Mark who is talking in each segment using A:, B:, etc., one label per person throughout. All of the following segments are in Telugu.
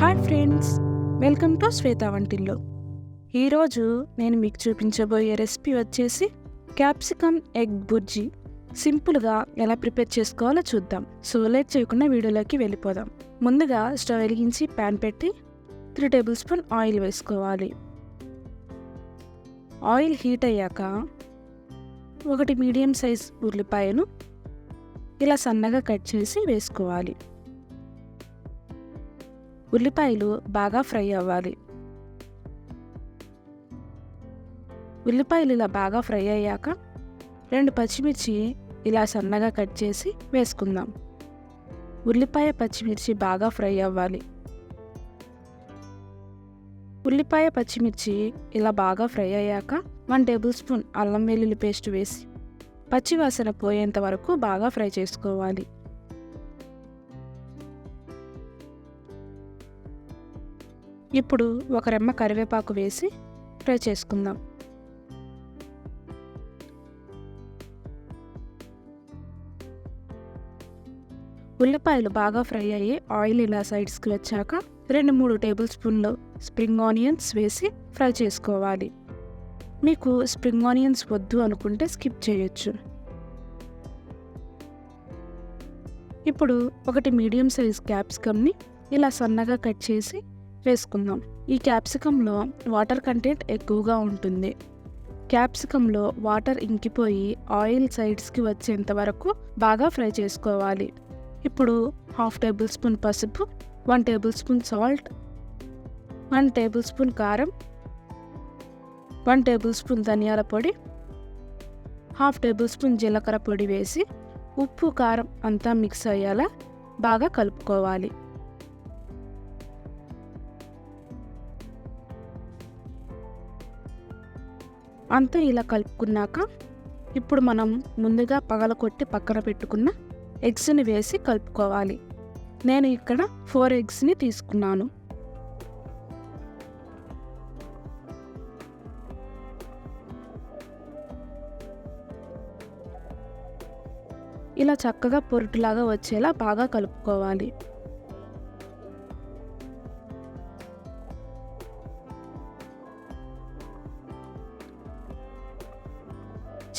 A: హాయ్ ఫ్రెండ్స్, వెల్కమ్ టు శ్వేత వంటిల్లు. ఈరోజు నేను మీకు చూపించబోయే రెసిపీ వచ్చేసి క్యాప్సికమ్ ఎగ్ బుర్జీ. సింపుల్గా ఎలా ప్రిపేర్ చేసుకోవాలో చూద్దాం. సో లేట్ చేయకుండా వీడియోలోకి వెళ్ళిపోదాం. ముందుగా స్టవ్ వెలిగించి ప్యాన్ పెట్టి 3 టేబుల్ స్పూన్ ఆయిల్ వేసుకోవాలి. ఆయిల్ హీట్ అయ్యాక 1 మీడియం సైజ్ ఉల్లిపాయను ఇలా సన్నగా కట్ చేసి వేసుకోవాలి. ఉల్లిపాయలు బాగా ఫ్రై అవ్వాలి. ఉల్లిపాయలు ఇలా బాగా ఫ్రై అయ్యాక 2 పచ్చిమిర్చి ఇలా సన్నగా కట్ చేసి వేసుకుందాం. ఉల్లిపాయ పచ్చిమిర్చి బాగా ఫ్రై అవ్వాలి. ఉల్లిపాయ పచ్చిమిర్చి ఇలా బాగా ఫ్రై అయ్యాక 1 టేబుల్ స్పూన్ అల్లం వెల్లుల్లి పేస్ట్ వేసి పచ్చివాసన పోయేంత వరకు బాగా ఫ్రై చేసుకోవాలి. ఇప్పుడు 1 రెమ్మ కరివేపాకు వేసి ఫ్రై చేసుకుందాం. ఉల్లిపాయలు బాగా ఫ్రై అయ్యి ఆయిల్ ఇలా సైడ్స్కి వచ్చాక 2-3 టేబుల్ స్పూన్లు స్ప్రింగ్ ఆనియన్స్ వేసి ఫ్రై చేసుకోవాలి. మీకు స్ప్రింగ్ ఆనియన్స్ వద్దు అనుకుంటే స్కిప్ చేయొచ్చు. ఇప్పుడు 1 మీడియం సైజ్ క్యాప్సికమ్ని ఇలా సన్నగా కట్ చేసి వేసుకుందాం. ఈ క్యాప్సికంలో వాటర్ కంటెంట్ ఎక్కువగా ఉంటుంది. క్యాప్సికంలో వాటర్ ఇంకిపోయి ఆయిల్ సైడ్స్కి వచ్చేంత వరకు బాగా ఫ్రై చేసుకోవాలి. ఇప్పుడు 1/2 టేబుల్ స్పూన్ పసుపు, 1 table spoon salt, 1 table spoon కారం, 1 టేబుల్ స్పూన్ ధనియాల పొడి, 1/2 టేబుల్ స్పూన్ జీలకర్ర పొడి వేసి ఉప్పు కారం అంతా మిక్స్ అయ్యేలా బాగా కలుపుకోవాలి. అంతా ఇలా కలుపుకున్నాక ఇప్పుడు మనం ముందుగా పగలకొట్టి పక్కన పెట్టుకున్న ఎగ్స్ని వేసి కలుపుకోవాలి. నేను ఇక్కడ 4 ఎగ్స్ని తీసుకున్నాను. ఇలా చక్కగా పొరుటులాగా వచ్చేలా బాగా కలుపుకోవాలి.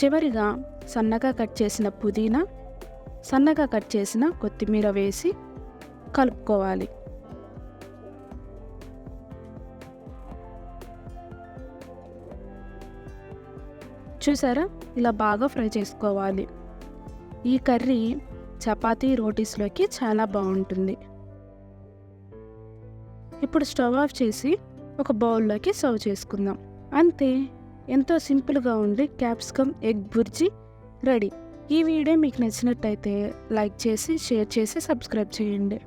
A: చివరిగా సన్నగా కట్ చేసిన పుదీనా, సన్నగా కట్ చేసిన కొత్తిమీర వేసి కలుపుకోవాలి. చూసారా, ఇలా బాగా ఫ్రై చేసుకోవాలి. ఈ కర్రీ చపాతీ రోటీస్లోకి చాలా బాగుంటుంది. ఇప్పుడు స్టవ్ ఆఫ్ చేసి ఒక బౌల్లోకి సర్వ్ చేసుకుందాం. అంతే, ఎంతో సింపుల్గా ఉండి క్యాప్సికమ్ ఎగ్ బుర్జీ రెడీ. ఈ వీడియో మీకు నచ్చినట్టయితే లైక్ చేసి, షేర్ చేసి, సబ్స్క్రైబ్ చేయండి.